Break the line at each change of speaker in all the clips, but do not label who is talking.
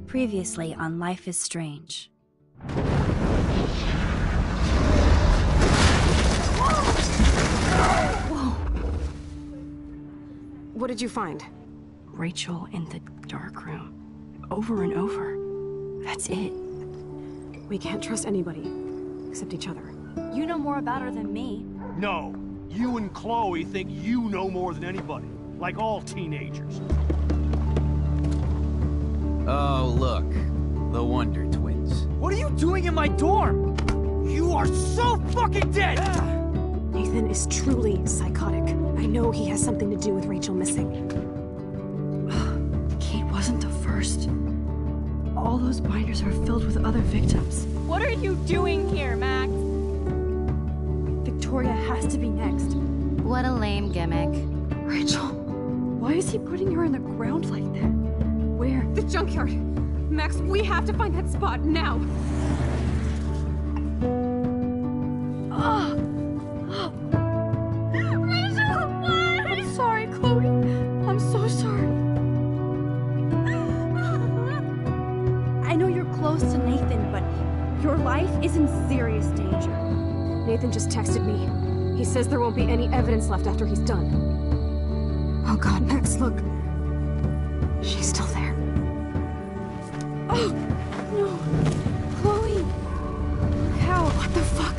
Previously on Life is Strange.
Whoa! What did you find?
Rachel in the dark room. Over and over. That's it.
We can't trust anybody, except each other.
You know more about her than me.
No. You and Chloe think you know more than anybody. Like all teenagers.
Oh, look. The Wonder Twins.
What are you doing in my dorm? You are so fucking dead!
Nathan is truly psychotic. I know he has something to do with Rachel missing.
Kate wasn't the first. All those binders are filled with other victims.
What are you doing here, Max?
Victoria has to be next.
What a lame gimmick.
Rachel, why is he putting her in the ground like that? Where?
The junkyard! Max, we have to find that spot now!
Rachel, what? I'm sorry, Chloe. I'm so sorry. I know you're close to Nathan, but your life is in serious danger.
Nathan just texted me. He says there won't be any evidence left after he's done. Oh god, Max, look. She's still there.
Oh, no. Chloe. How?
What the fuck?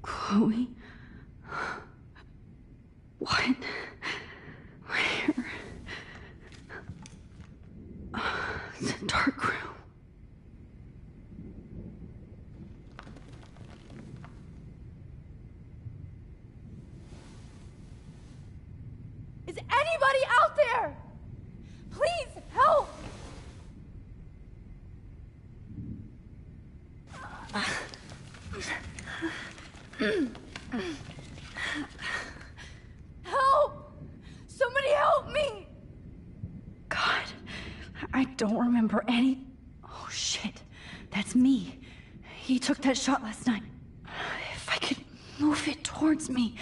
Chloe? What? Where? The dark room.
Is anybody out there? Please, help! Help! Somebody help me!
God, I don't remember any... Oh, shit. That's me. He took that shot last night. If I could move it towards me...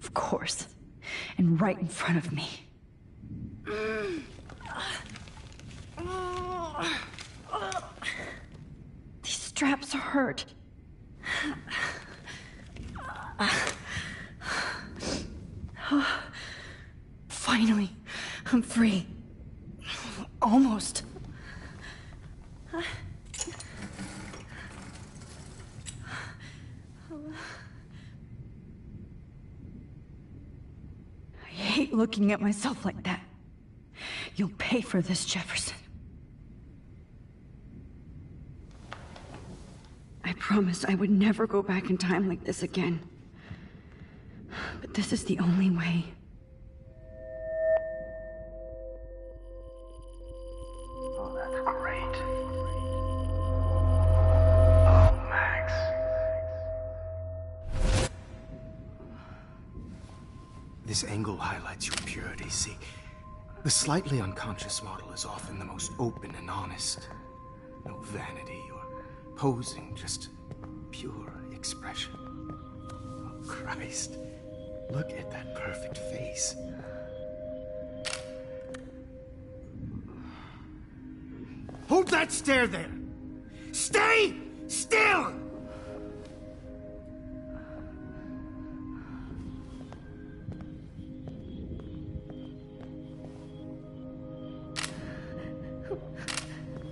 Of course. And right in front of me. These straps hurt. Finally, I'm free. Almost. I hate looking at myself like that. You'll pay for this, Jefferson. I promised I would never go back in time like this again. But this is the only way.
Oh, that's great. Oh, Max.
This angle highlights your purity, see? The slightly unconscious model is often the most open and honest. No vanity or posing, just pure expression. Oh, Christ. Look at that perfect face.
Hold that stare there! Stay still!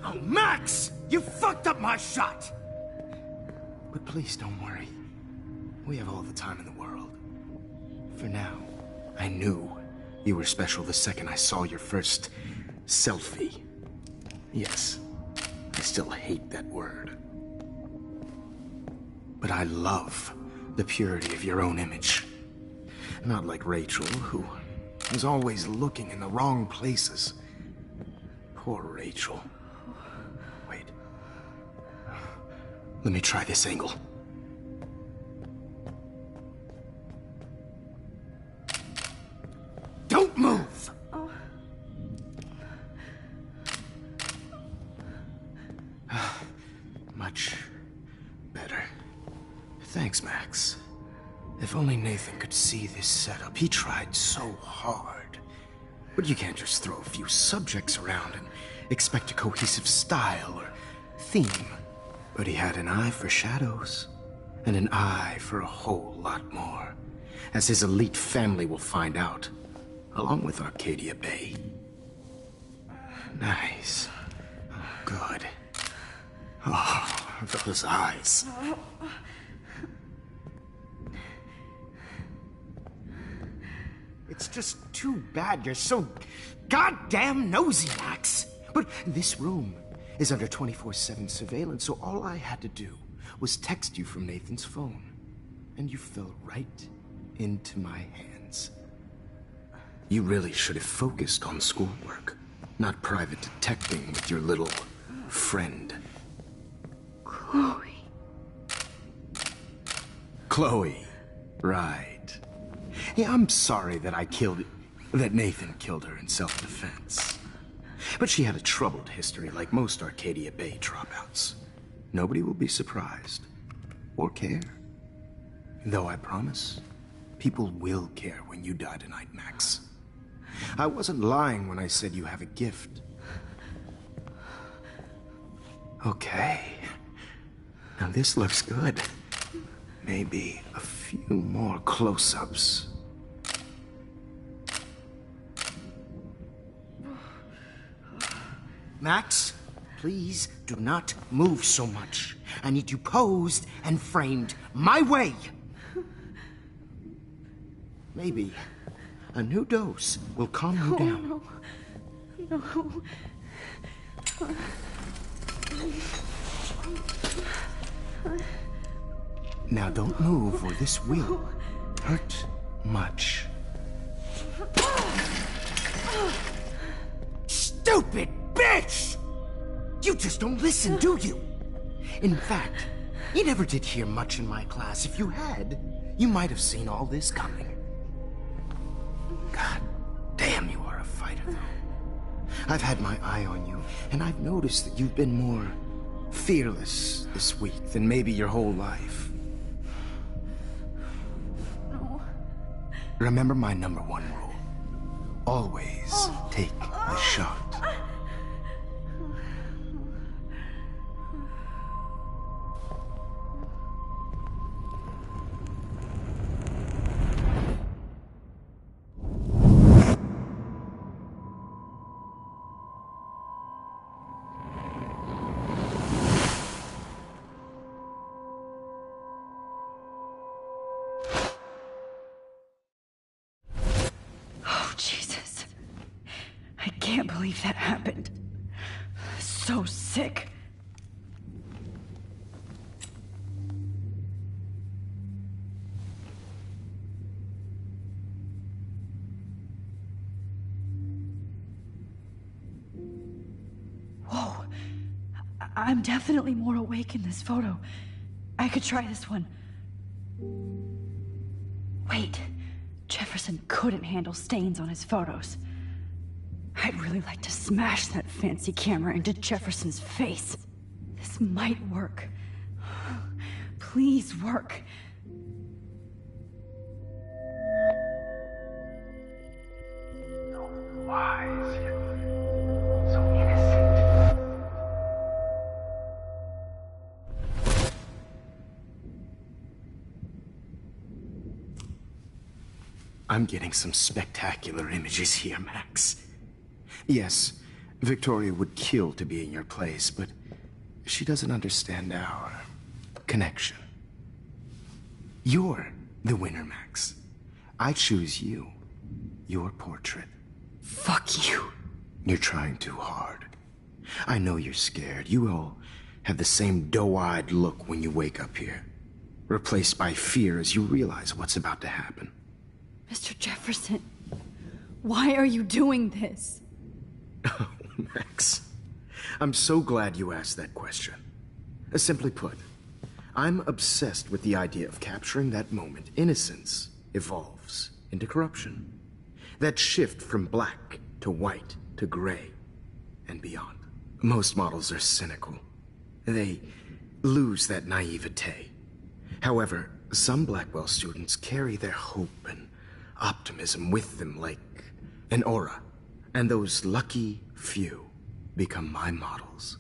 Oh, Max! You fucked up my shot!
But please don't worry. We have all the time in the world. For now, I knew you were special the second I saw your first selfie. Yes, I still hate that word. But I love the purity of your own image. Not like Rachel, who was always looking in the wrong places. Poor Rachel. Wait. Let me try this angle.
Don't move!
Much better. Thanks, Max. If only Nathan could see this setup. He tried so hard. But you can't just throw a few subjects around and expect a cohesive style or theme. But he had an eye for shadows, and an eye for a whole lot more, as his elite family will find out, along with Arcadia Bay. Nice. Oh, good. Oh, those eyes.
It's just too bad you're so goddamn nosy, Max.
But this room is under 24/7 surveillance, so all I had to do was text you from Nathan's phone. And you fell right into my hands. You really should have focused on schoolwork, not private detecting with your little friend.
Chloe.
Chloe. Right. Yeah, I'm sorry that that Nathan killed her in self-defense. But she had a troubled history like most Arcadia Bay dropouts. Nobody will be surprised. Or care. Though I promise, people will care when you die tonight, Max. I wasn't lying when I said you have a gift. Okay. Now this looks good. Maybe a few more close-ups. Max, please do not move so much. I need you posed and framed my way. Maybe a new dose will calm you down.
No.
Now don't move or this will hurt much.
Stupid bitch!
You just don't listen, do you? In fact, you never did hear much in my class. If you had, you might have seen all this coming. God damn, you are a fighter, though. I've had my eye on you, and I've noticed that you've been more fearless this week than maybe your whole life.
No.
Remember my #1 rule. Always take the shot.
can't believe that happened. So sick. Whoa. I'm definitely more awake in this photo. I could try this one. Wait. Jefferson couldn't handle stains on his photos. I'd really like to smash that fancy camera into Jefferson's face. This might work. Please work.
So wise, yet so innocent. I'm getting some spectacular images here, Max. Yes, Victoria would kill to be in your place, but she doesn't understand our connection. You're the winner, Max. I choose you. Your portrait.
Fuck you.
You're trying too hard. I know you're scared. You all have the same doe-eyed look when you wake up here, replaced by fear as you realize what's about to happen.
Mr. Jefferson, why are you doing this?
Oh, Max. I'm so glad you asked that question. Simply put, I'm obsessed with the idea of capturing that moment innocence evolves into corruption. That shift from black to white to gray and beyond. Most models are cynical. They lose that naivete. However, some Blackwell students carry their hope and optimism with them like an aura. And those lucky few become my models.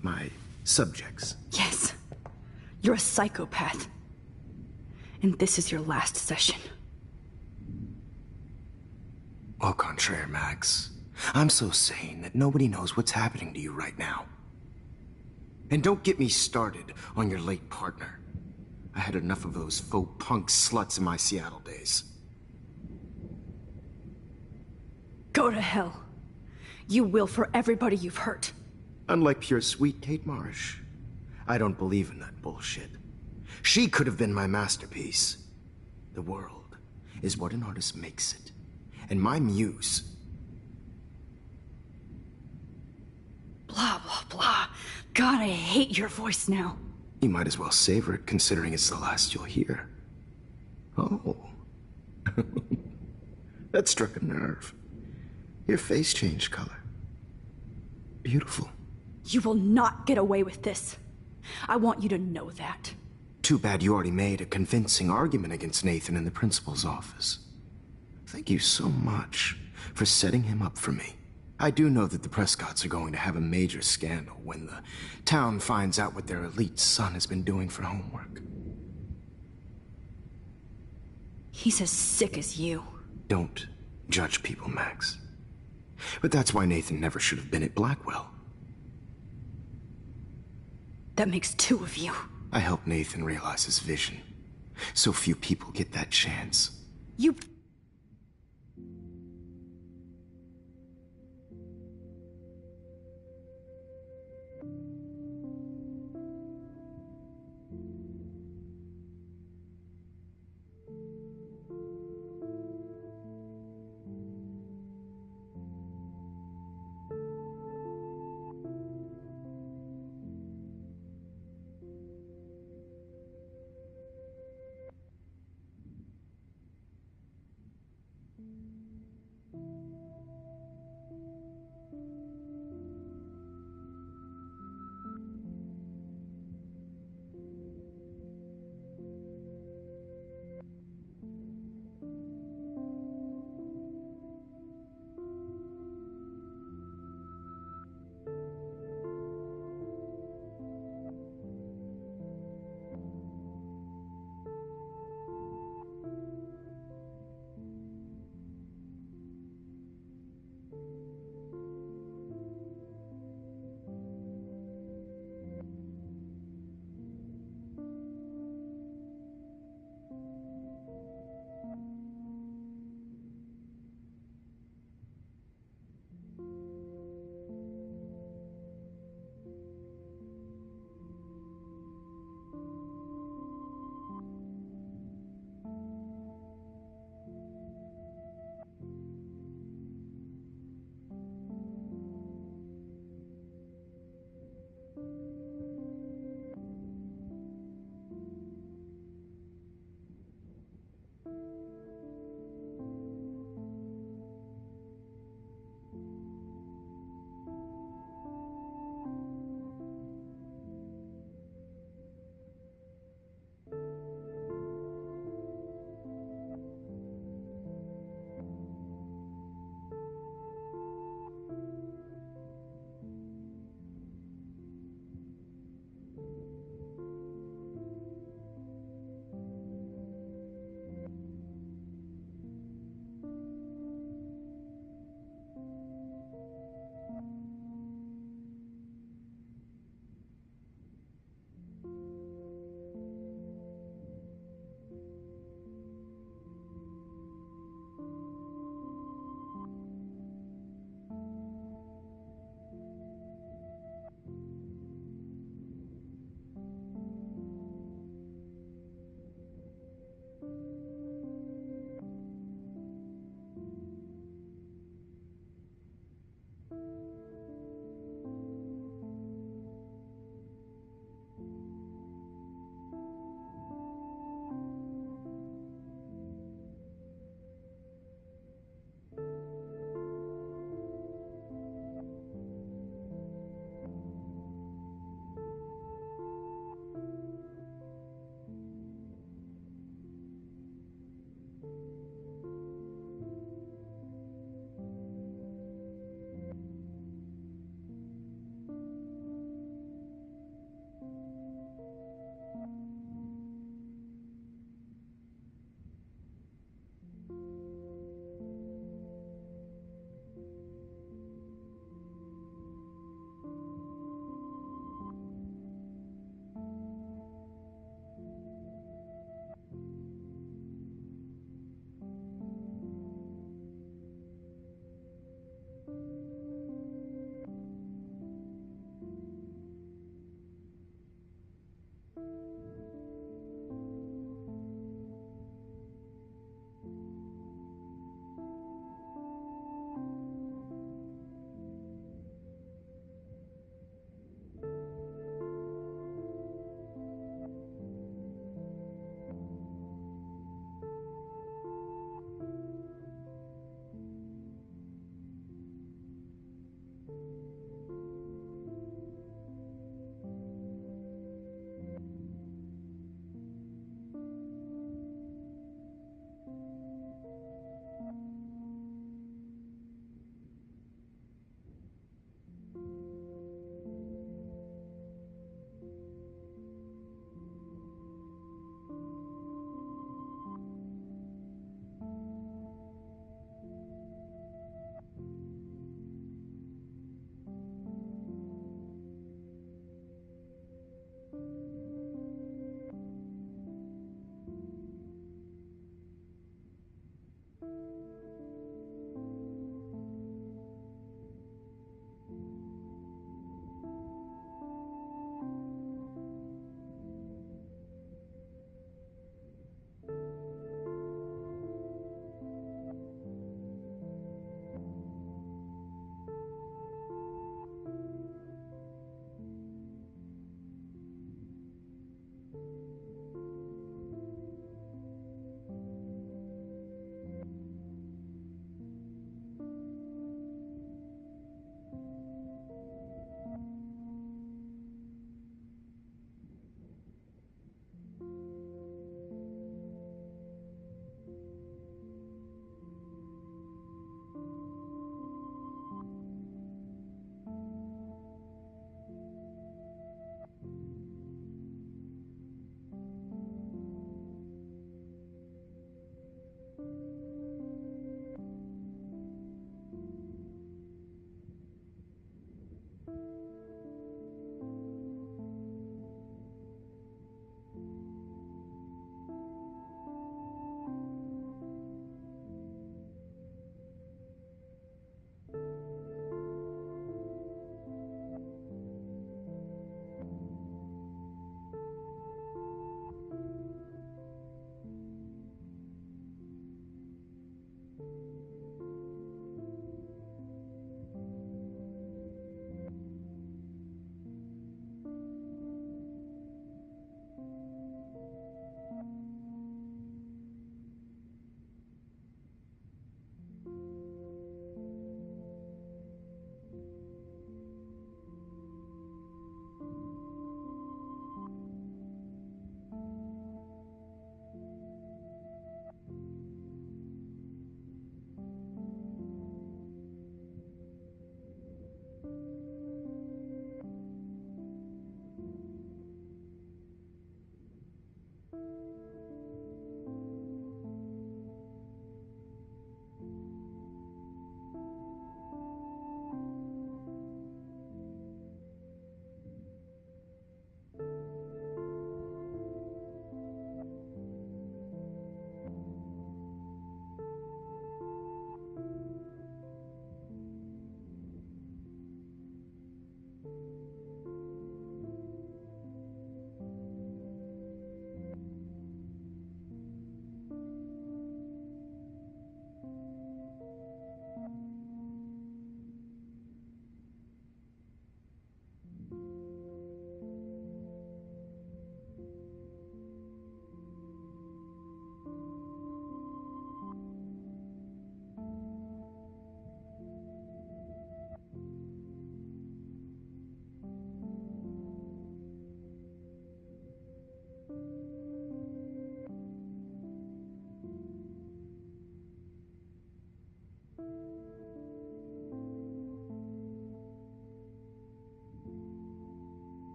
My subjects.
Yes. You're a psychopath. And this is your last session.
Au contraire, Max. I'm so sane that nobody knows what's happening to you right now. And don't get me started on your late partner. I had enough of those faux punk sluts in my Seattle days.
Go to hell. You will for everybody you've hurt.
Unlike pure sweet Kate Marsh, I don't believe in that bullshit. She could have been my masterpiece. The world is what an artist makes it. And my muse...
Blah, blah, blah. God, I hate your voice now.
You might as well savor it, considering it's the last you'll hear. Oh. That struck a nerve. Your face changed color. Beautiful.
You will not get away with this. I want you to know that.
Too bad you already made a convincing argument against Nathan in the principal's office. Thank you so much for setting him up for me. I do know that the Prescotts are going to have a major scandal when the town finds out what their elite son has been doing for homework.
He's as sick as you.
Don't judge people, Max. But that's why Nathan never should have been at Blackwell.
That makes two of you.
I helped Nathan realize his vision. So few people get that chance.
You...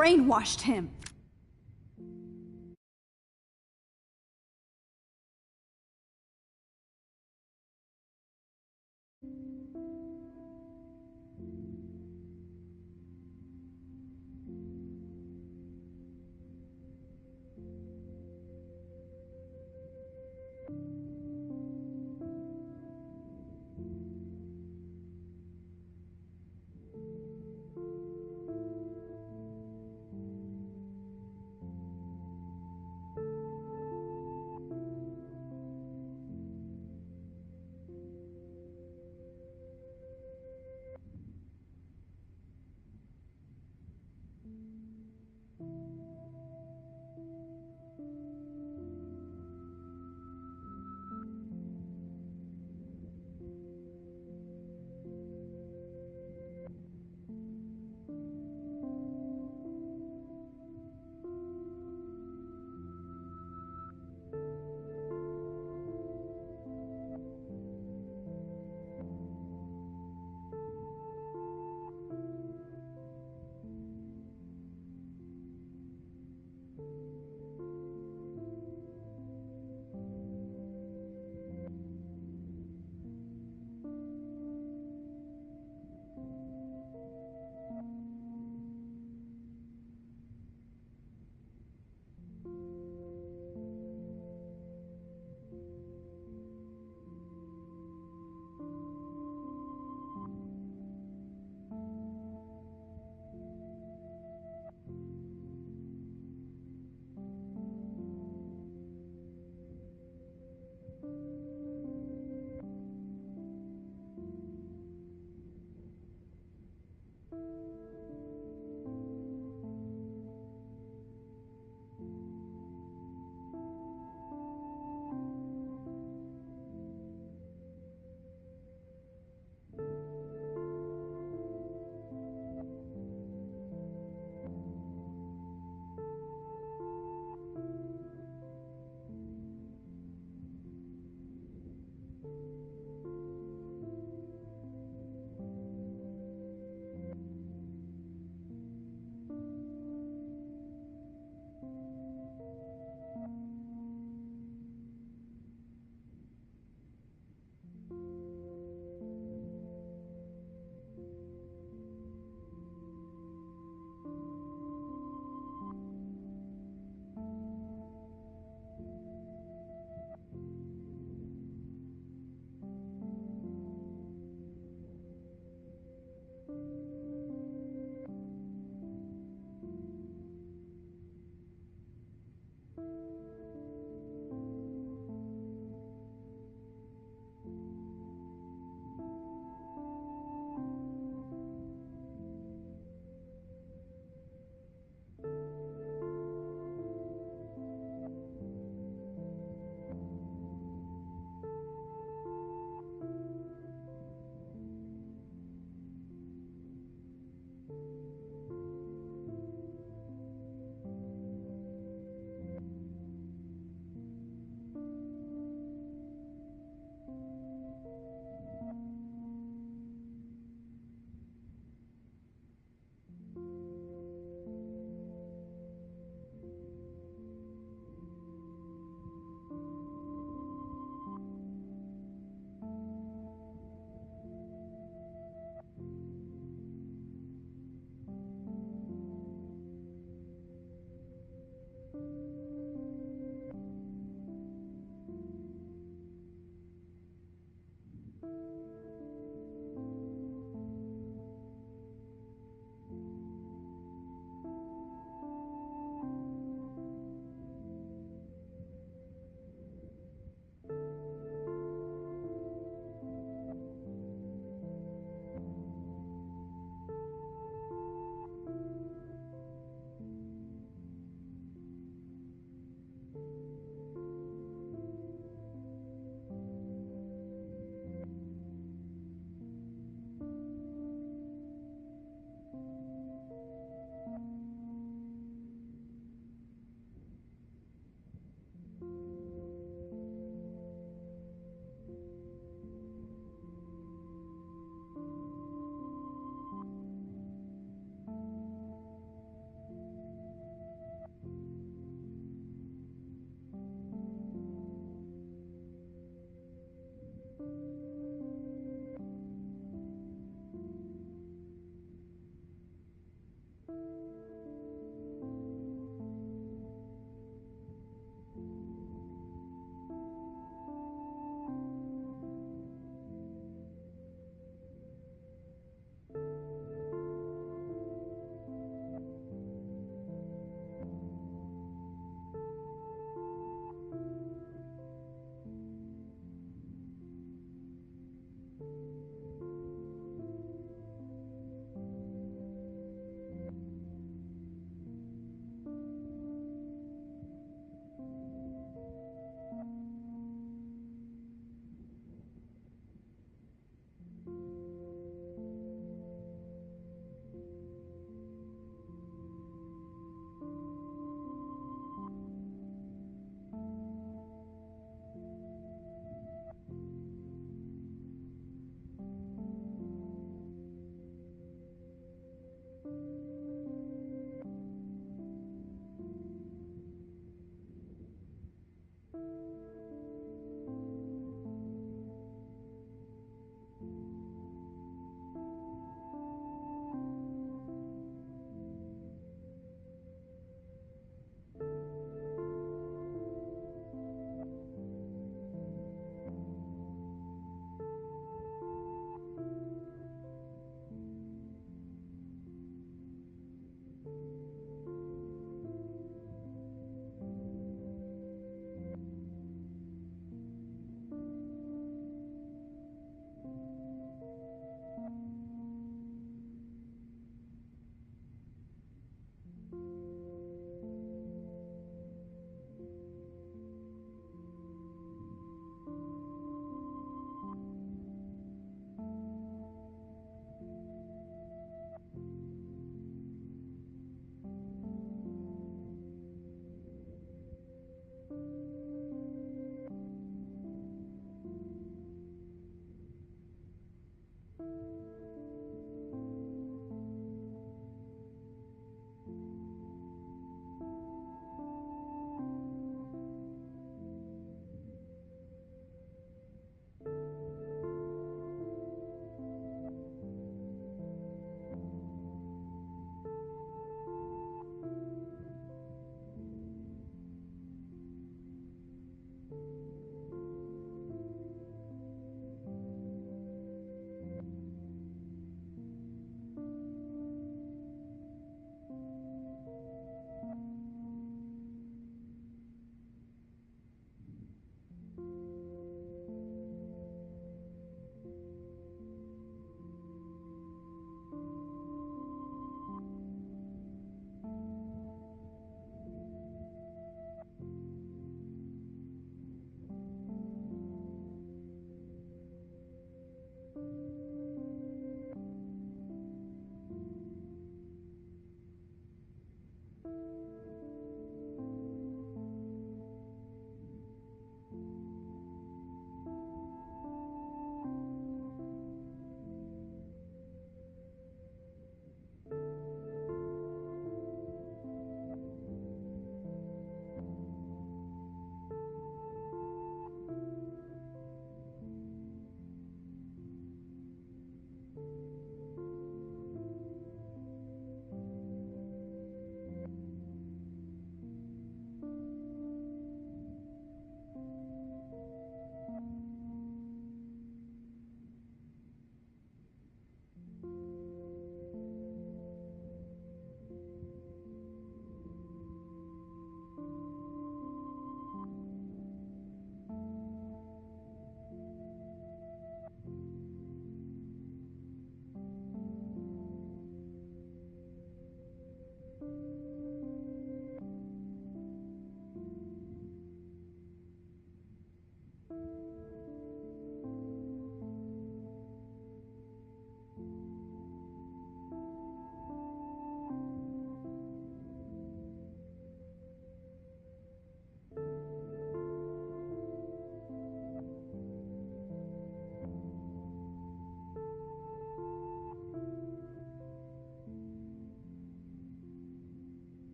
Brainwashed him.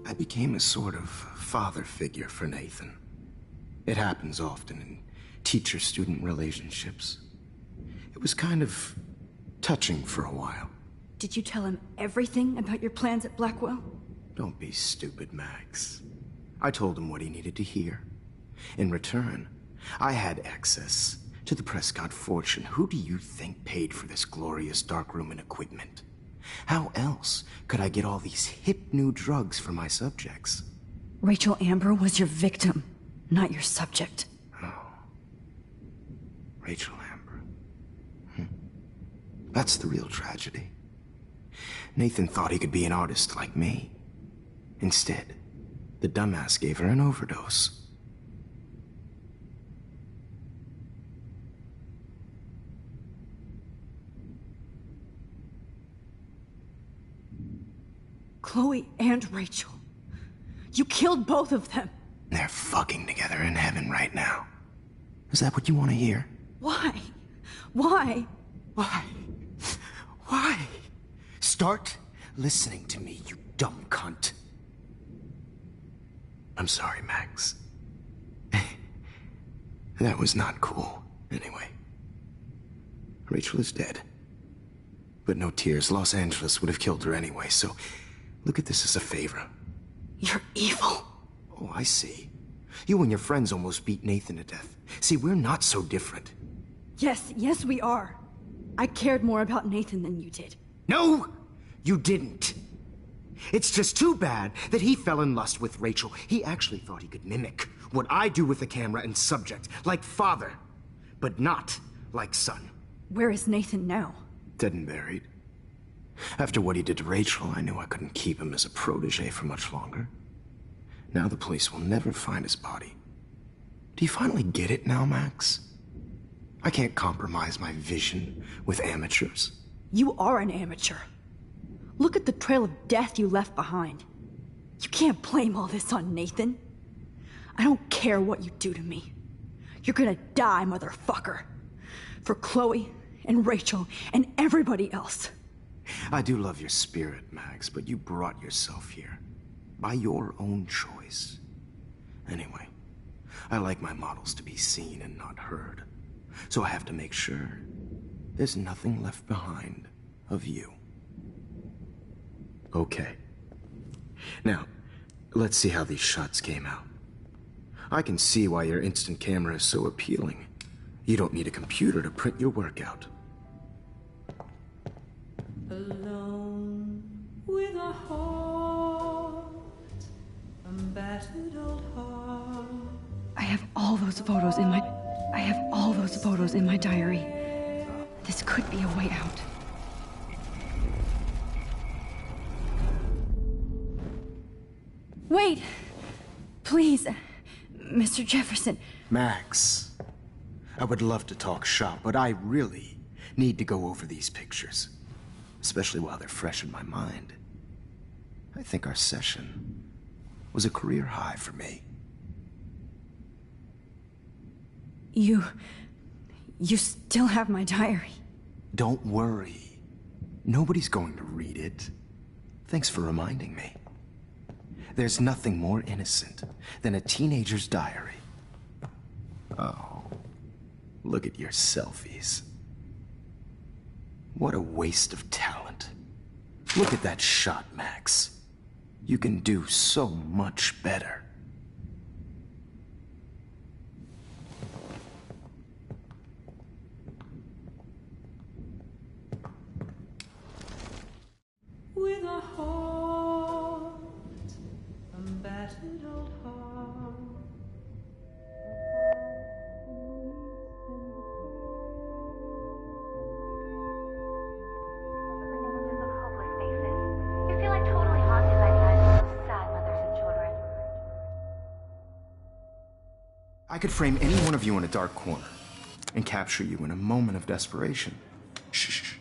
I became a sort of father figure for Nathan. It happens often in teacher-student relationships. It was kind of touching for a while.
Did you tell him everything about your plans at Blackwell?
Don't be stupid, Max. I told him what he needed to hear. In return, I had access to the Prescott fortune. Who do you think paid for this glorious darkroom and equipment? How else could I get all these hip new drugs for my subjects?
Rachel Amber was your victim, not your subject.
Oh. Rachel Amber. That's the real tragedy. Nathan thought he could be an artist like me. Instead, the dumbass gave her an overdose.
Chloe and Rachel. You killed both of them.
They're fucking together in heaven right now. Is that what you want to hear?
Why? Why?
Why? Why? Start listening to me, you dumb cunt. I'm sorry, Max. That was not cool, anyway. Rachel is dead. But no tears. Los Angeles would have killed her anyway, so look at this as a favor.
You're evil.
Oh, I see. You and your friends almost beat Nathan to death. See, we're not so different.
Yes, we are. I cared more about Nathan than you did.
No, you didn't. It's just too bad that he fell in lust with Rachel. He actually thought he could mimic what I do with the camera and subject, like father, but not like son.
Where is Nathan now?
Dead and buried. After what he did to Rachel, I knew I couldn't keep him as a protege for much longer. Now the police will never find his body. Do you finally get it now, Max? I can't compromise my vision with amateurs.
You are an amateur. Look at the trail of death you left behind. You can't blame all this on Nathan. I don't care what you do to me. You're gonna die, motherfucker. For Chloe and Rachel and everybody else.
I do love your spirit, Max, but you brought yourself here. By your own choice. Anyway, I like my models to be seen and not heard. So I have to make sure there's nothing left behind of you. Okay. Now, let's see how these shots came out. I can see why your instant camera is so appealing. You don't need a computer to print your work out.
Alone with a heart, a battered old heart.
I have all those photos in my diary. This could be a way out. Wait! Please, Mr. Jefferson.
Max, I would love to talk shop, but I really need to go over these pictures. Especially while they're fresh in my mind. I think our session was a career high for me.
You still have my diary.
Don't worry. Nobody's going to read it. Thanks for reminding me. There's nothing more innocent than a teenager's diary. Oh, look at your selfies. What a waste of talent. Look at that shot, Max. You can do so much better.
With a heart, a battered old heart.
I could frame any one of you in a dark corner and capture you in a moment of desperation. Shh.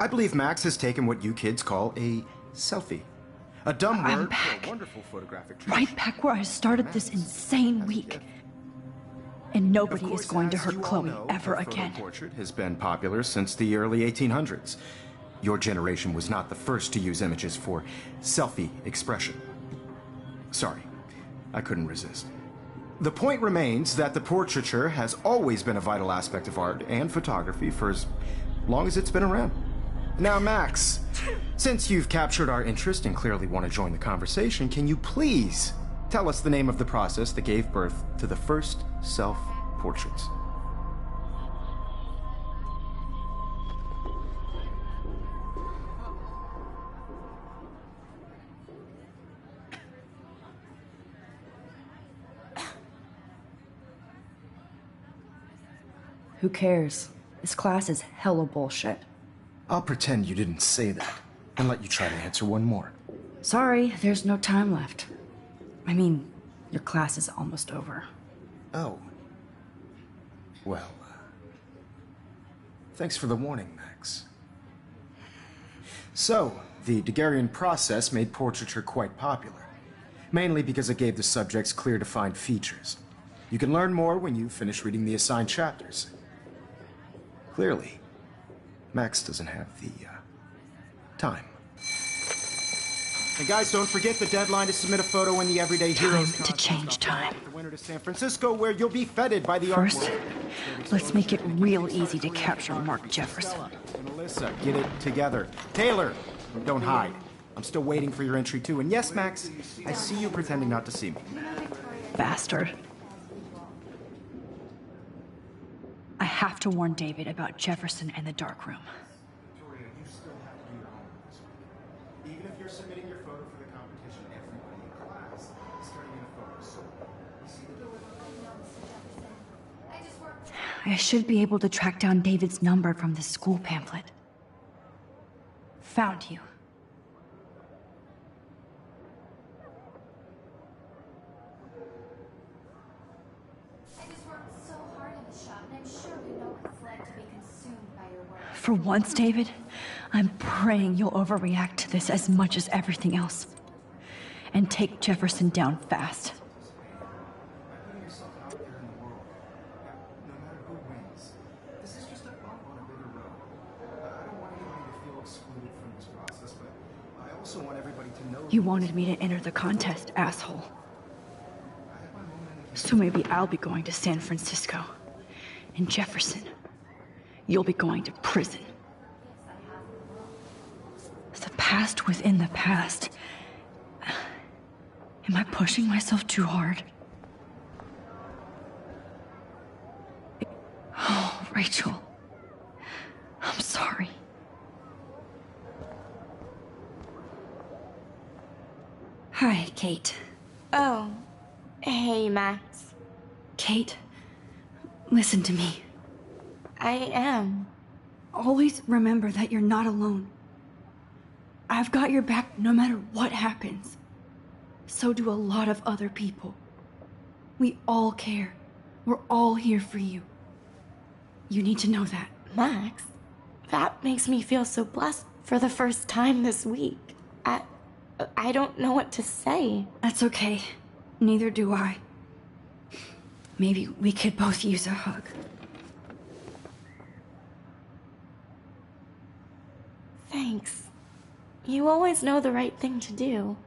I believe Max has taken what you kids call a selfie. A dumb
I'm
word
back.
for a wonderful photographic
Right back where I started this insane week. And nobody is going to hurt Chloe ever again.
Portrait has been popular since the early 1800s. Your generation was not the first to use images for selfie expression. Sorry, I couldn't resist. The point remains that the portraiture has always been a vital aspect of art and photography for as long as it's been around. Now, Max, since you've captured our interest and clearly want to join the conversation, can you please tell us the name of the process that gave birth to the first self-portraits?
Who cares? This class is hella bullshit.
I'll pretend you didn't say that, and let you try to answer one more.
Sorry, there's no time left. I mean, your class is almost over.
Oh. Well, thanks for the warning, Max. So, the Daguerrean process made portraiture quite popular, mainly because it gave the subjects clear defined features. You can learn more when you finish reading the assigned chapters. Clearly, Max doesn't have the, time. And guys, don't forget the deadline to submit a photo in the Everyday Heroes
Time to change time.
the winter to San Francisco, where you'll be feted by the
First,
art world.
let's make it real easy to capture Mark Jefferson.
And Alyssa, get it together. Taylor, don't hide. I'm still waiting for your entry too. And yes, Max, I see you pretending not to see me.
Bastard. I have to warn David about Jefferson and the dark room.
Victoria, you still have to do your homework this week. Even if you're submitting your photo for the competition, everybody in class is turning in a photo. So, you see the door?
I should be able to track down David's number from the school pamphlet. Found you.
I just worked so hard in the shop, and I'm sure you know what it's like to be consumed by your work.
For once, David, I'm praying you'll overreact to this as much as everything else. And take Jefferson down fast.
Putting yourself out there in the world, no matter who wins, this is just a bump on a bigger road. I don't want anybody to feel excluded from this process, but I also want everybody to know.
You wanted me to enter the contest, asshole. So maybe I'll be going to San Francisco. And Jefferson, you'll be going to prison. The past within the past. Am I pushing myself too hard? Oh, Rachel. I'm sorry. Hi, Kate.
Oh, hey, Max.
Kate, listen to me.
I am.
Always remember that you're not alone. I've got your back no matter what happens. So do a lot of other people. We all care. We're all here for you. You need to know that.
Max, that makes me feel so blessed for the first time this week. I don't know what to say.
That's okay. Neither do I. Maybe we could both use a hug.
Thanks. You always know the right thing to do.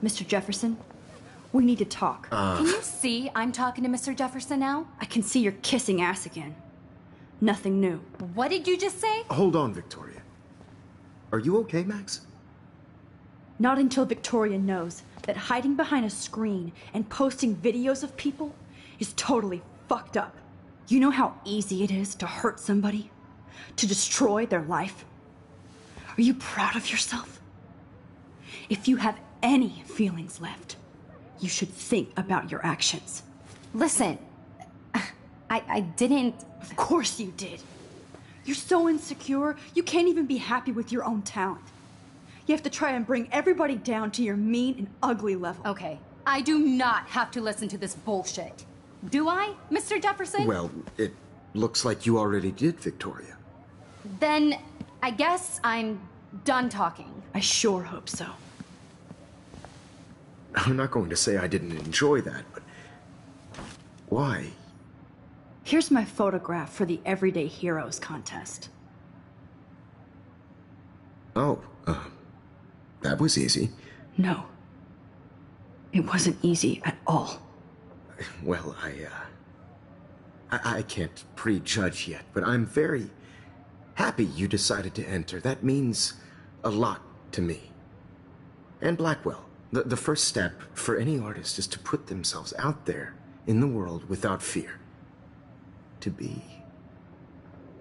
Mr. Jefferson, we need to talk.
Can you see I'm talking to Mr. Jefferson now?
I can see you're kissing ass again. Nothing new.
What did you just say?
Hold on, Victoria. Are you okay, Max?
Not until Victoria knows that hiding behind a screen and posting videos of people is totally fucked up. You know how easy it is to hurt somebody? To destroy their life? Are you proud of yourself? If you have any feelings left, you should think about your actions.
Listen, I didn't...
Of course you did. You're so insecure, you can't even be happy with your own talent. You have to try and bring everybody down to your mean and ugly level.
Okay, I do not have to listen to this bullshit. Do I, Mr. Jefferson?
Well, it looks like you already did, Victoria.
Then I guess I'm done talking.
I sure hope so.
I'm not going to say I didn't enjoy that, but why?
Here's my photograph for the Everyday Heroes contest.
Oh, that was easy.
No. It wasn't easy at all.
Well, I can't prejudge yet, but I'm very happy you decided to enter. That means a lot to me. And Blackwell. The first step for any artist is to put themselves out there in the world without fear. To be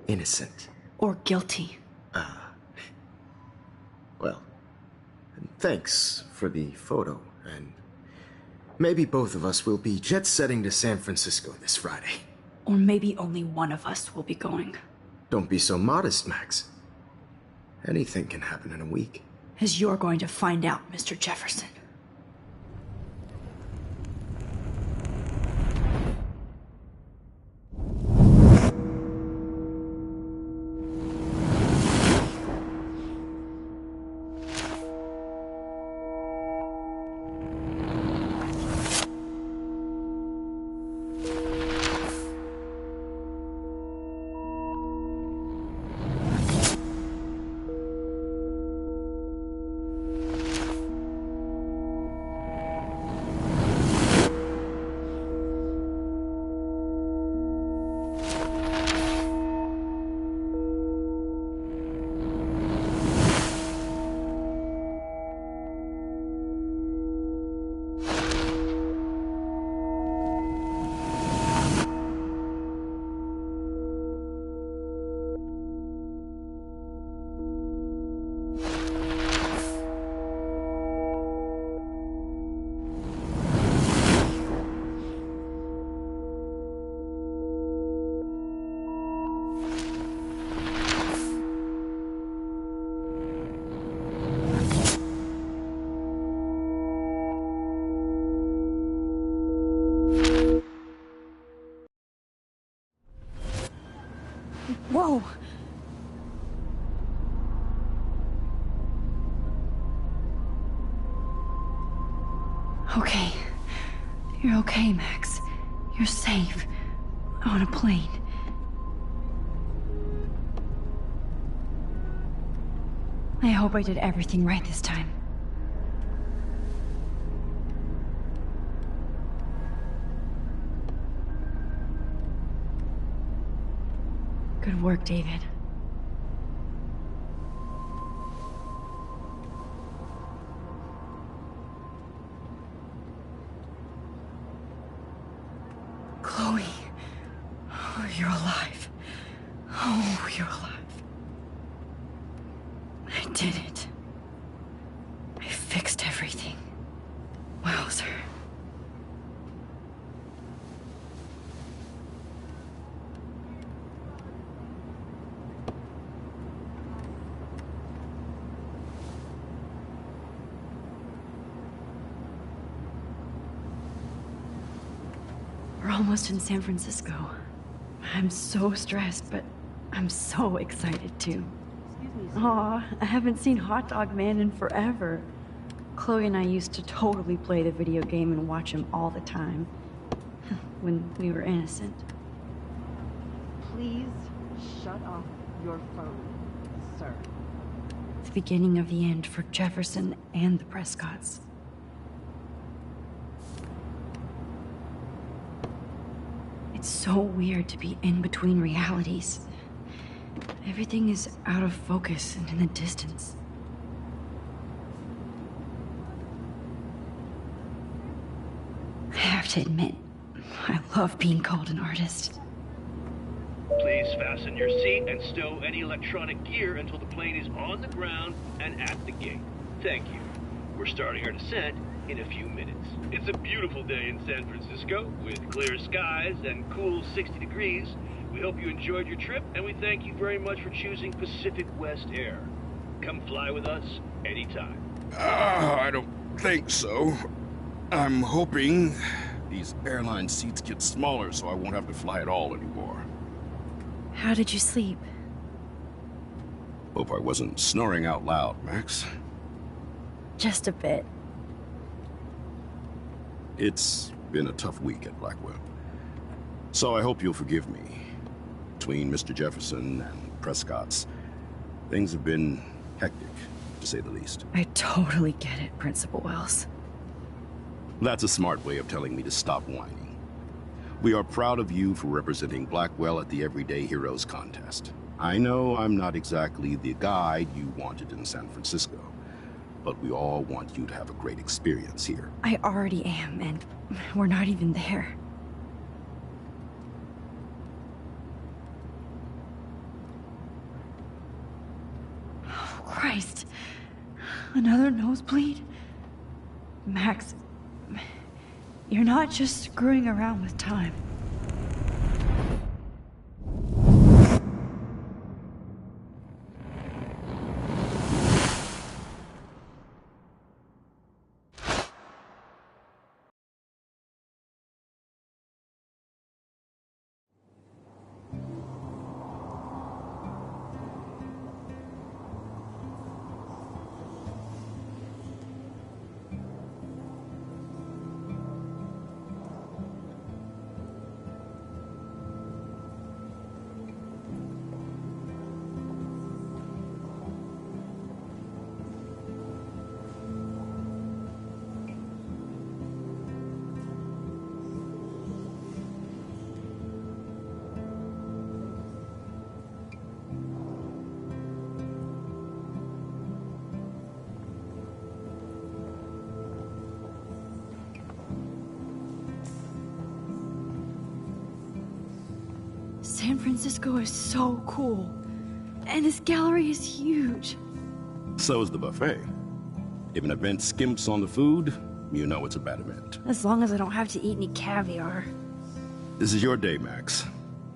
innocent.
Or guilty.
Well, and thanks for the photo, and maybe both of us will be jet-setting to San Francisco this Friday.
Or maybe only one of us will be going.
Don't be so modest, Max. Anything can happen in a week.
As you're going to find out, Mr. Jefferson. Whoa! Okay. You're okay, Max. You're safe. On a plane. I hope I did everything right this time. Good work, David. Chloe. Oh, you're alive. Oh, you're alive. I did it. I fixed everything. Wowzer. We're almost in San Francisco. I'm so stressed, but I'm so excited too. Aw, I haven't seen Hot Dog Man in forever. Chloe and I used to totally play the video game and watch him all the time. When we were innocent.
Please shut off your phone, sir.
The beginning of the end for Jefferson and the Prescotts. It's so weird to be in between realities. Everything is out of focus and in the distance. I have to admit, I love being called an artist.
Please fasten your seat and stow any electronic gear until the plane is on the ground and at the gate. Thank you. We're starting our descent in a few minutes. It's a beautiful day in San Francisco with clear skies and cool 60 degrees. We hope you enjoyed your trip, and we thank you very much for choosing Pacific West Air. Come fly with us anytime.
I don't think so. I'm hoping these airline seats get smaller so I won't have to fly at all anymore.
How did you sleep?
Hope I wasn't snoring out loud, Max.
Just a bit.
It's been a tough week at Blackwell. So I hope you'll forgive me. Between Mr. Jefferson and Prescott's, things have been hectic, to say the least.
I totally get it, Principal Wells.
That's a smart way of telling me to stop whining. We are proud of you for representing Blackwell at the Everyday Heroes contest. I know I'm not exactly the guide you wanted in San Francisco, but we all want you to have a great experience here.
I already am, and we're not even there. Oh, Christ. Another nosebleed? Max, you're not just screwing around with time. San Francisco is so cool. And this gallery is huge.
So is the buffet. If an event skimps on the food, you know it's a bad event.
As long as I don't have to eat any caviar.
This is your day, Max.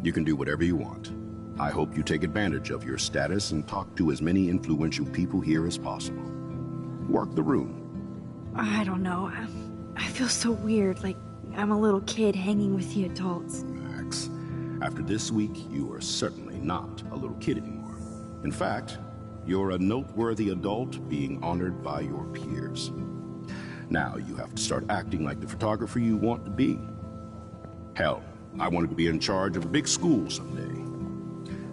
You can do whatever you want. I hope you take advantage of your status and talk to as many influential people here as possible. Work the room.
I don't know. I feel so weird, like I'm a little kid hanging with the adults.
Max, after this week, you are certainly not a little kid anymore. In fact, you're a noteworthy adult being honored by your peers. Now you have to start acting like the photographer you want to be. Hell, I wanted to be in charge of a big school someday.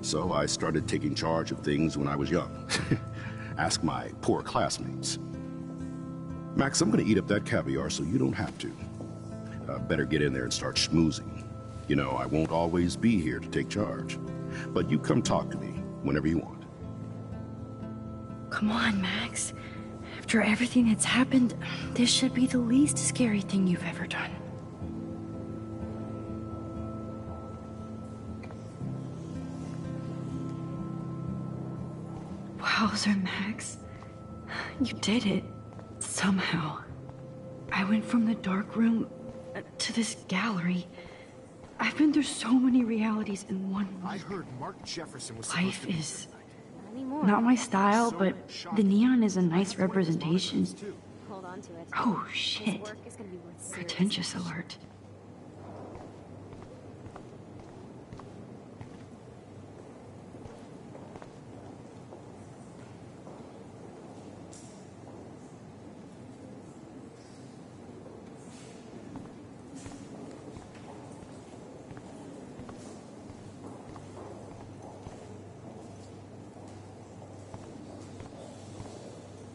So I started taking charge of things when I was young. Ask my poor classmates. Max, I'm gonna eat up that caviar so you don't have to. Better get in there and start schmoozing. You know, I won't always be here to take charge. But you come talk to me whenever you want.
Come on, Max. After everything that's happened, this should be the least scary thing you've ever done. Wowzer, Max. You did it. Somehow. I went from the dark room to this gallery. I've been through so many realities in one week.
I heard Mark Jefferson was
Life is not my style, but the neon is a nice representation.
Hold on to it.
Oh, shit.
Work is gonna be worth serious.
Pretentious alert.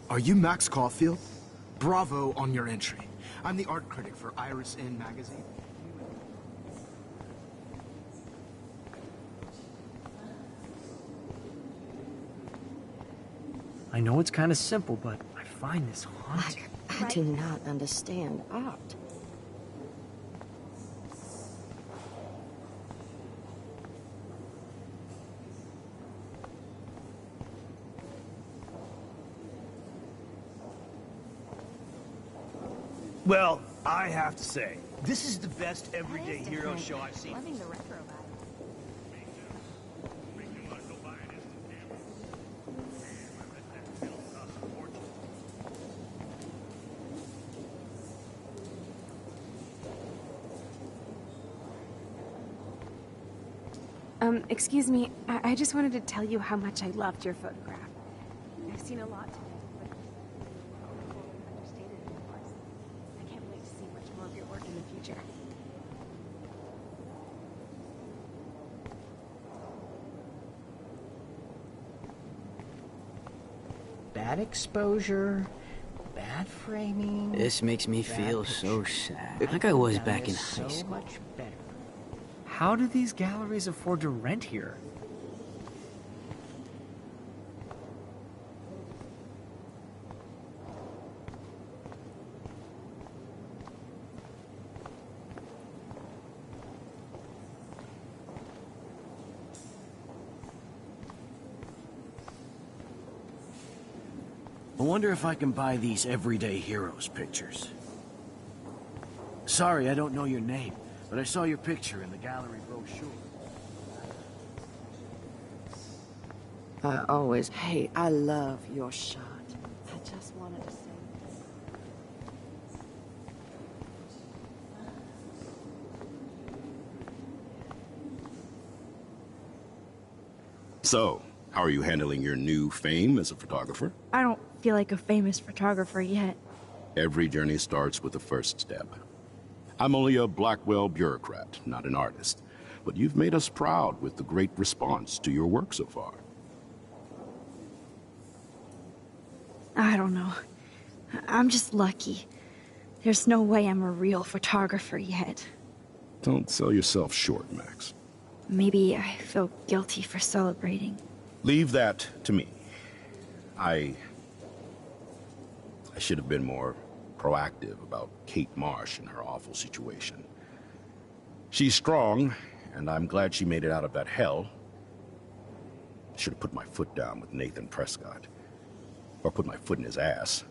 Are you Max Caulfield? Bravo on your entry. I'm the art critic for Iris Inn magazine.
I know it's kind of simple, but I find this haunting.
I do not understand art.
Well, I have to say, this is the best everyday hero show I've seen.
Loving the retro vibe.
Excuse me, I just wanted to tell you how much I loved your photograph. I've seen a lot today, but understated, of course. I can't wait to see much more of your work in the future.
Bad exposure, bad framing.
This makes me feel so sad. Like I was back in high school.
Much better.
How do these galleries afford to rent here?
wonder if I can buy these Everyday Heroes pictures. Sorry, I don't know your name, but I saw your picture in the gallery brochure.
Hey, I love your shot. I just wanted to say this.
So, how are you handling your new fame as a photographer?
I don't feel like a famous photographer yet.
Every journey starts with the first step. I'm only a Blackwell bureaucrat, not an artist. But you've made us proud with the great response to your work so far.
I don't know. I'm just lucky. There's no way I'm a real photographer yet.
Don't sell yourself short, Max.
Maybe I feel guilty for celebrating.
Leave that to me. I should have been more proactive about Kate Marsh and her awful situation. She's strong, and I'm glad she made it out of that hell. I should have put my foot down with Nathan Prescott. Or put my foot in his ass.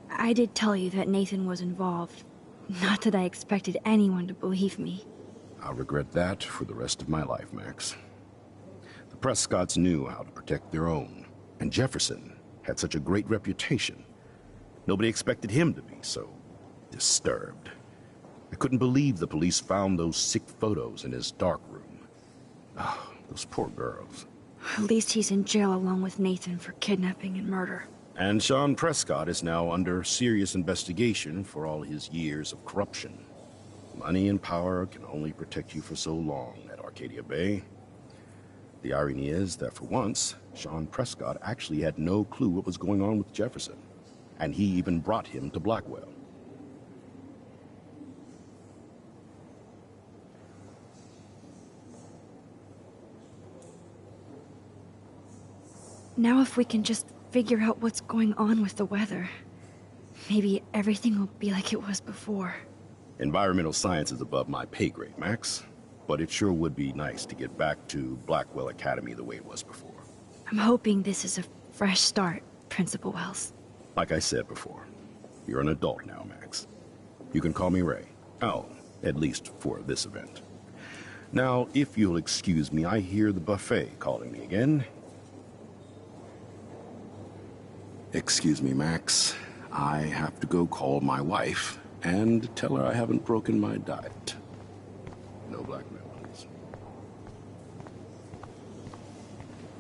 I did tell you that Nathan was involved. Not that I expected anyone to believe me.
I'll regret that for the rest of my life, Max. The Prescotts knew how to protect their own, and Jefferson had such a great reputation. Nobody expected him to be so disturbed. I couldn't believe the police found those sick photos in his dark room. Oh, those poor girls.
At least he's in jail along with Nathan for kidnapping and murder.
And Sean Prescott is now under serious investigation for all his years of corruption. Money and power can only protect you for so long at Arcadia Bay. The irony is that for once, Sean Prescott actually had no clue what was going on with Jefferson. And he even brought him to Blackwell.
Now if we can just figure out what's going on with the weather, maybe everything will be like it was before.
Environmental science is above my pay grade, Max. But it sure would be nice to get back to Blackwell Academy the way it was before.
I'm hoping this is a fresh start, Principal Wells.
Like I said before, you're an adult now, Max. You can call me Ray. Oh, at least for this event. Now, if you'll excuse me, I hear the buffet calling me again. Excuse me, Max. I have to go call my wife and tell her I haven't broken my diet. No blackmail, please.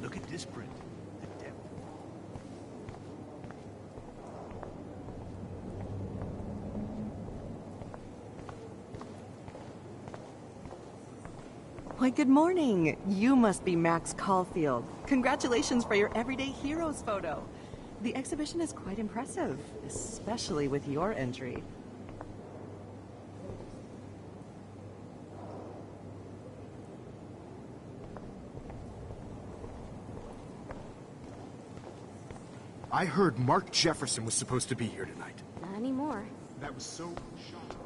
Look at this print. The devil.
Why, good morning. You must be Max Caulfield. Congratulations for your Everyday Heroes photo. The exhibition is quite impressive, especially with your entry.
I heard Mark Jefferson was supposed to be here tonight.
Not anymore.
That was so shocking.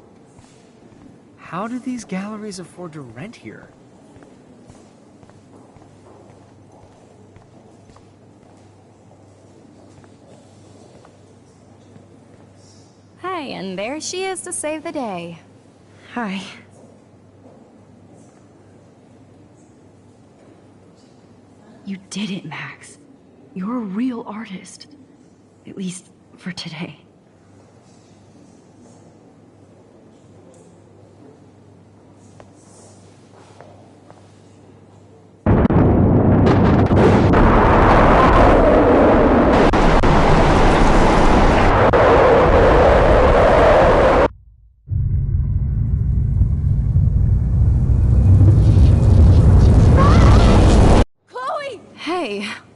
How do these galleries afford to rent here?
Hi, and there she is to save the day.
Hi. You did it, Max. You're a real artist. At least for today.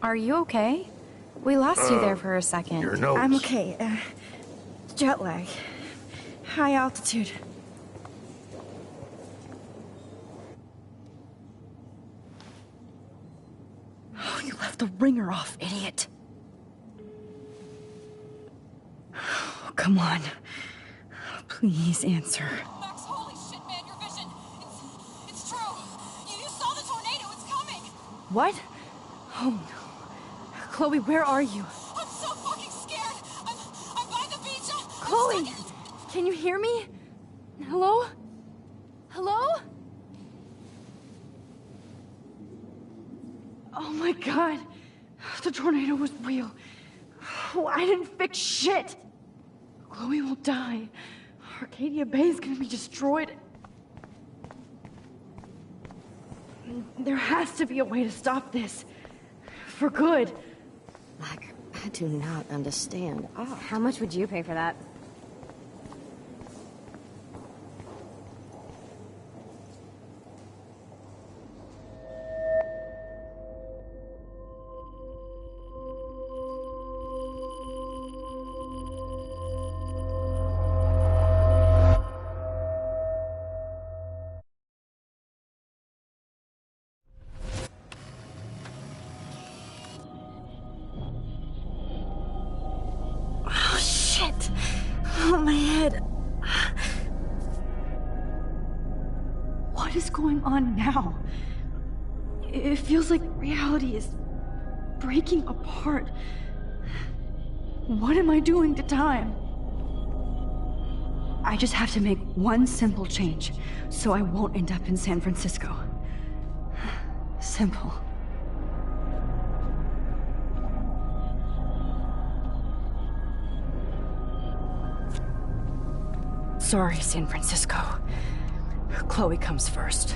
Are you okay? We lost you there for a second.
Your nose.
I'm okay. Jet lag. High altitude. Oh, you left the ringer off, idiot. Oh, come on. Please answer.
Max, holy shit, man, your vision. It's true. You saw the tornado. It's coming.
What? Oh no. Chloe, where are you?
I'm so fucking scared. I'm by the beach.
Chloe! Can you hear me? Hello? Hello? Oh my god. The tornado was real. Oh, I didn't fix shit. Chloe will die. Arcadia Bay is gonna be destroyed. There has to be a way to stop this. For good.
I do not understand. Oh.
How much would you pay for that?
Oh, my head. What is going on now? It feels like reality is breaking apart. What am I doing to time? I just have to make one simple change, so I won't end up in San Francisco. Simple. Sorry, San Francisco. Chloe comes first.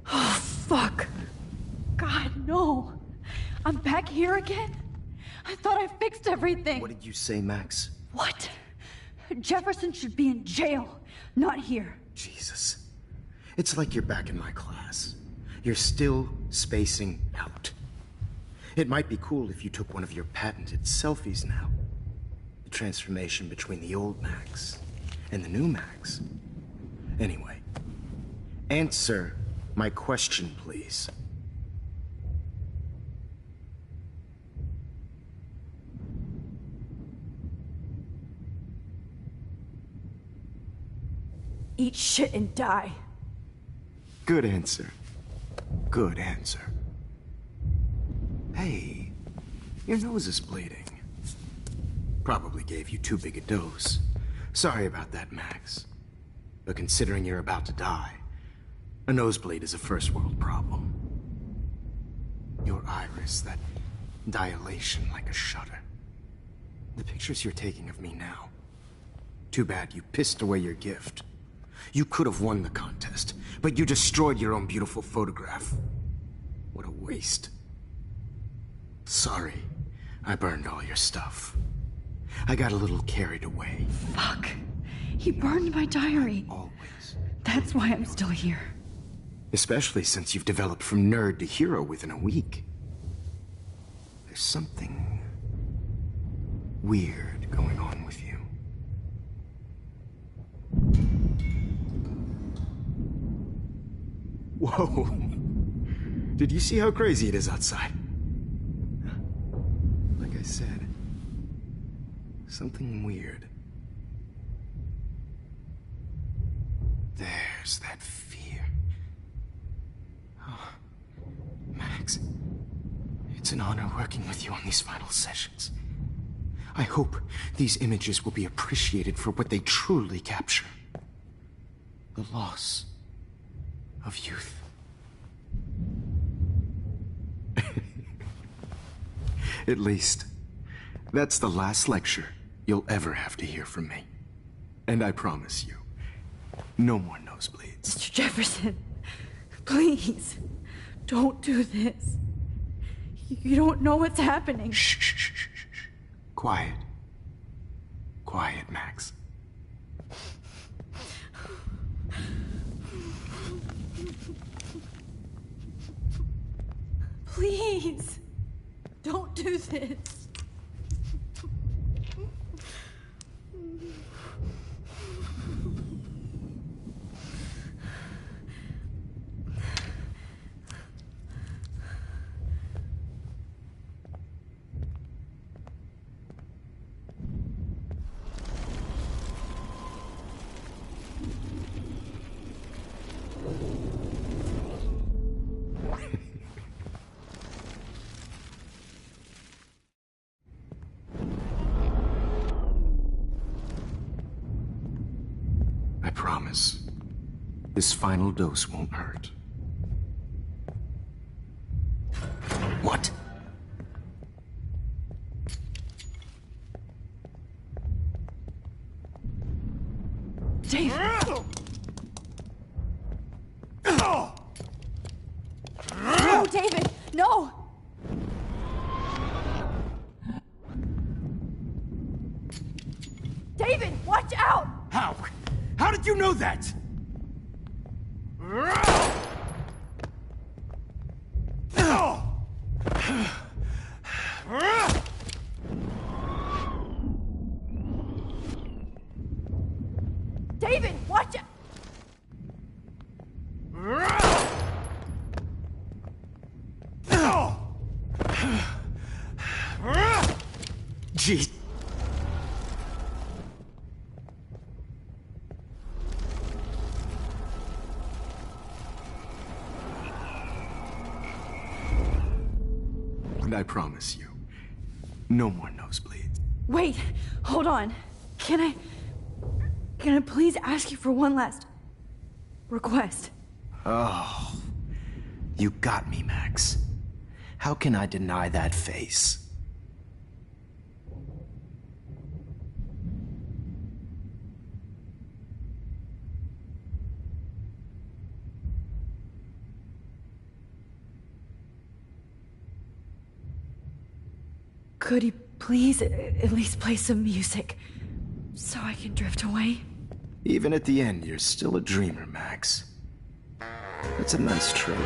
Oh, fuck. God, no. I'm back here again? I thought I fixed everything.
What did you say, Max?
What? Jefferson should be in jail, not here.
Jesus. It's like you're back in my class. You're still spacing out. It might be cool if you took one of your patented selfies now. The transformation between the old Max and the new Max. Anyway, answer my question, please.
Eat shit and die.
Good answer. Good answer. Hey, your nose is bleeding. Probably gave you too big a dose. Sorry about that, Max. But considering you're about to die, a nosebleed is a first world problem. Your iris, that dilation like a shutter. The pictures you're taking of me now. Too bad you pissed away your gift. You could have won the contest, but you destroyed your own beautiful photograph. What a waste. Sorry, I burned all your stuff. I got a little carried away.
Fuck. He burned my diary.
Always.
That's why I'm still here.
Especially since you've developed from nerd to hero within a week. There's something weird going on with you. Whoa. Did you see how crazy it is outside? Like I said, something weird. There's that fear. Oh, Max, it's an honor working with you on these final sessions. I hope these images will be appreciated for what they truly capture. The loss of youth. At least, That's the last lecture you'll ever have to hear from me. And I promise you, no more nosebleeds.
Mr. Jefferson, please, don't do this. You don't know what's happening.
Shh, shh, shh, shh, shh. Quiet. Quiet, Max.
Please, don't do this.
I promise, this final dose won't hurt. What?
David! No, David! No! David, watch out!
How? How did you know that?
David, watch out!
Gee.
And I promise you, no more nosebleeds.
Wait, hold on. Can I please ask you for one last request?
Oh, you got me, Max. How can I deny that face?
Could you please at least play some music so I can drift away?
Even at the end, you're still a dreamer, Max. That's a nice trait.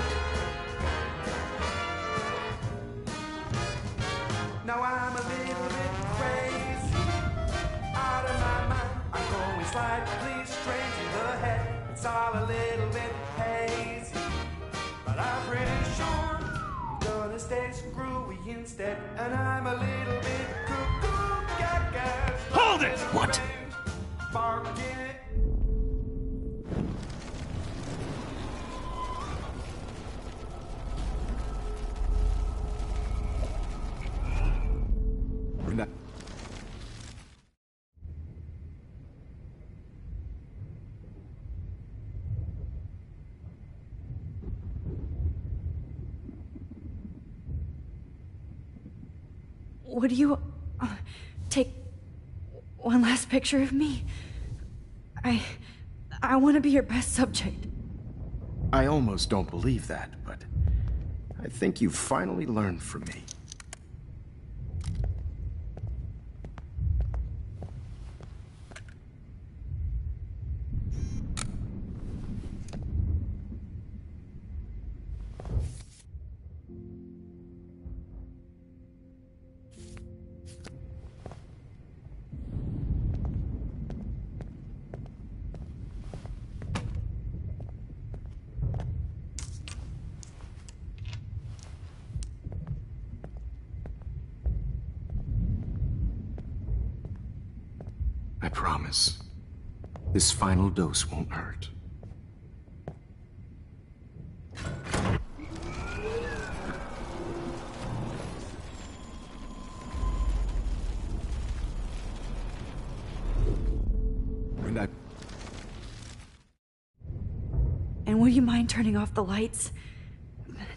Now I'm a little bit crazy, out of my mind. I'm going slightly strange in the head. It's all a little bit hazy, but I'm pretty sure I'm gonna stay screwy instead. And I'm a little bit cuckoo, gaga.
Hold it!
What?
Barking.
Would you take one last picture of me? I want to be your best subject.
I almost don't believe that, but I think you've finally learned from me. I promise, this final dose won't hurt.
And would you mind turning off the lights?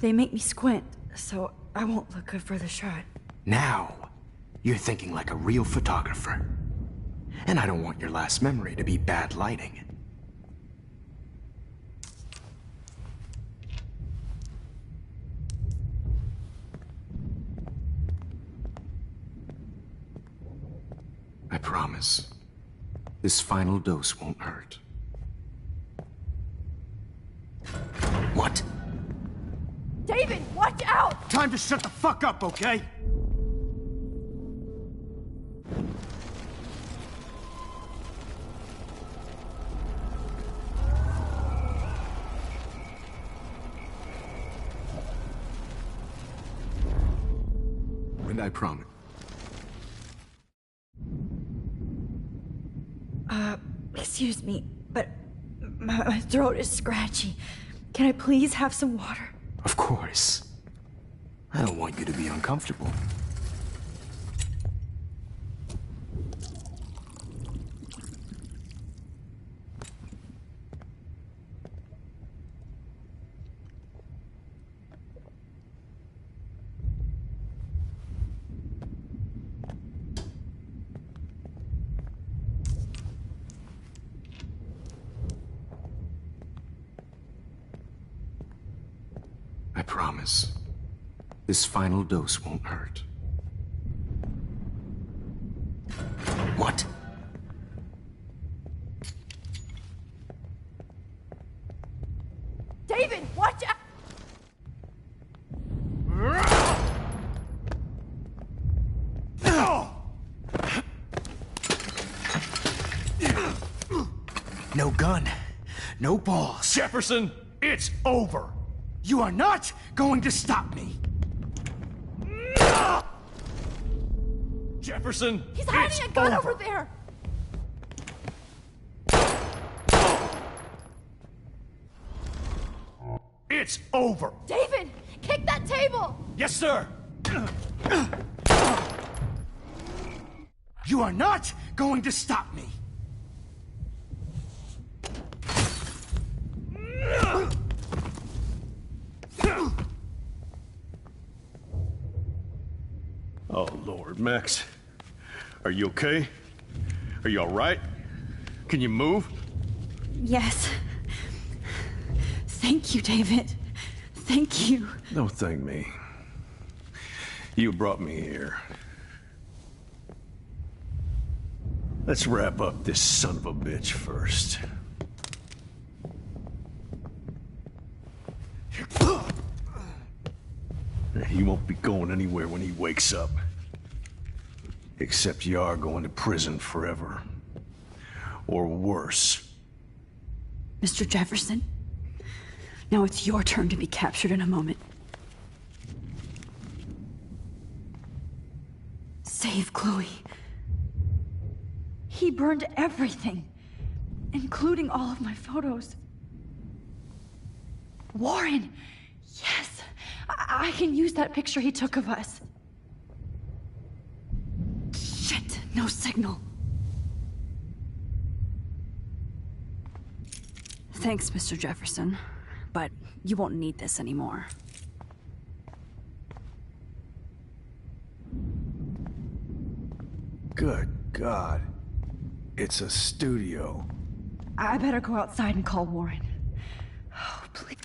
They make me squint, so I won't look good for the shot.
Now, You're thinking like a real photographer. And I don't want your last memory to be bad lighting. I promise. This final dose won't hurt. What?
David, watch out!
Time to shut the fuck up, okay?
And I promise.
Excuse me, but my throat is scratchy. Can I please have some water?
Of course. I don't want you to be uncomfortable. I promise. This final dose won't hurt. What?
David, watch out!
No gun. No balls.
Jefferson, it's over. You are not going to stop me. Jefferson,
He's hiding a gun over there!
It's over.
David, kick that table!
Yes, sir. You are not going to stop me. Oh, Lord, Max. Are you okay? Are you all right? Can you move?
Yes. Thank you, David. Thank you.
Don't thank me. You brought me here. Let's wrap up this son of a bitch first. He won't be going anywhere when he wakes up. Except you are going to prison forever. Or worse.
Mr. Jefferson, now it's your turn to be captured in a moment. Save Chloe. He burned everything, including all of my photos. Warren! Yes! I can use that picture he took of us. Shit, no signal. Thanks, Mr. Jefferson, but you won't need this anymore.
Good God. It's a studio.
I better go outside and call Warren. Oh, please.